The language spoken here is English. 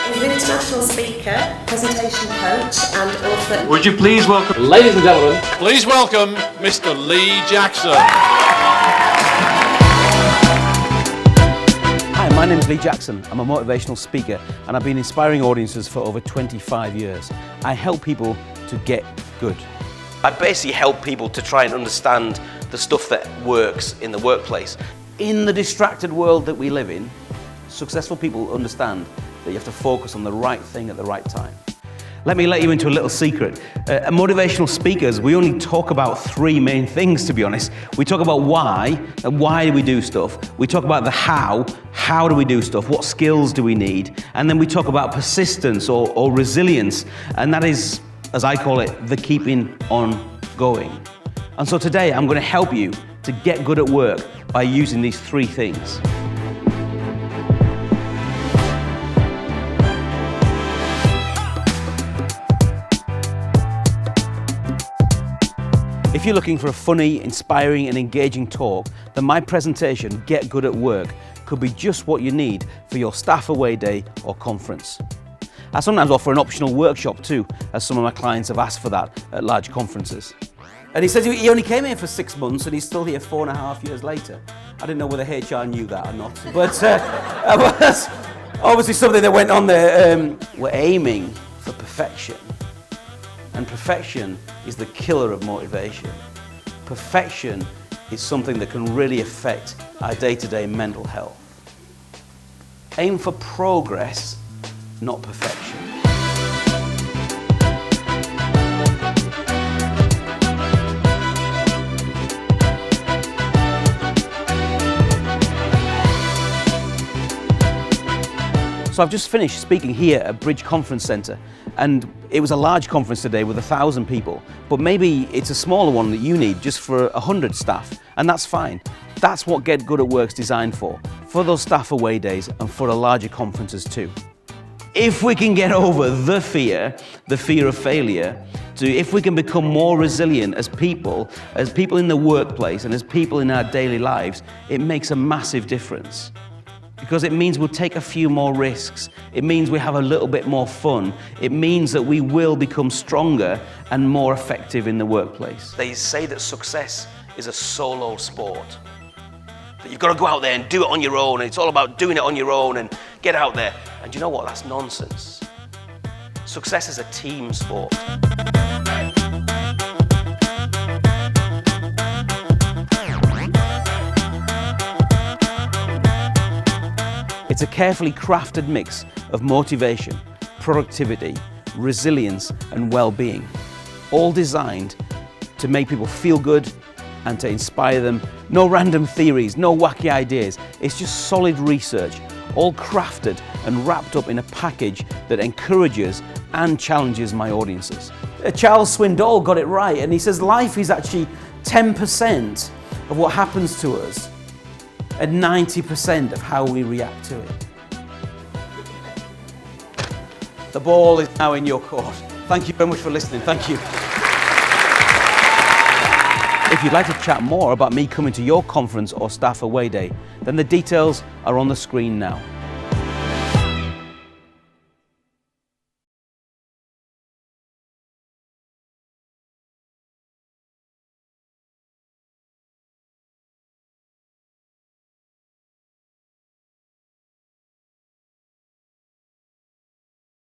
He's an international speaker, presentation coach and author. Would you please welcome, Ladies and gentlemen, please welcome Mr. Lee Jackson. hi, my name is Lee Jackson. I'm a motivational speaker and I've been inspiring audiences for over 25 years. I help people to get good. I basically help people to try and understand the stuff that works in the workplace. In the distracted world that we live in, successful people understand that you have to focus on the right thing at the right time. Let me let you into a little secret. Motivational speakers, we only talk about three main things, to be honest. We talk about why do we do stuff. We talk about the how do we do stuff, what skills do we need, and then we talk about persistence or resilience, and that is, as I call it, the keeping on going. And so today I'm going to help you to get good at work by using these three things. If you're looking for a funny, inspiring and engaging talk, then my presentation, Get Good at Work, could be just what you need for your staff away day or conference. I sometimes offer an optional workshop too, as some of my clients have asked for that at large conferences. And he says he only came here for 6 months and he's still here 4.5 years later. I didn't know whether HR knew that or not, but that's obviously something that went on there. We're aiming for perfection. And perfection is the killer of motivation. Perfection is something that can really affect our day-to-day mental health. Aim for progress, not perfection. So I've just finished speaking here at Bridge Conference Centre, and it was a large conference today with 1,000 people, but maybe it's a smaller one that you need just for 100 staff, and that's fine. That's what Get Good at Work's designed for those staff away days and for the larger conferences too. If we can get over the fear of failure, if we can become more resilient as people in the workplace and as people in our daily lives, it makes a massive difference. Because it means we'll take a few more risks. It means we have a little bit more fun. It means that we will become stronger and more effective in the workplace. They say that success is a solo sport. That you've got to go out there and do it on your own, and it's all about doing it on your own and get out there. And you know what? That's nonsense. Success is a team sport. It's a carefully crafted mix of motivation, productivity, resilience and well-being, all designed to make people feel good and to inspire them. No random theories, no wacky ideas. It's just solid research, all crafted and wrapped up in a package that encourages and challenges my audiences. Charles Swindoll got it right, and he says life is actually 10% of what happens to us and 90% of how we react to it. The ball is now in your court. Thank you very much for listening. Thank you. If you'd like to chat more about me coming to your conference or staff away day, then the details are on the screen now.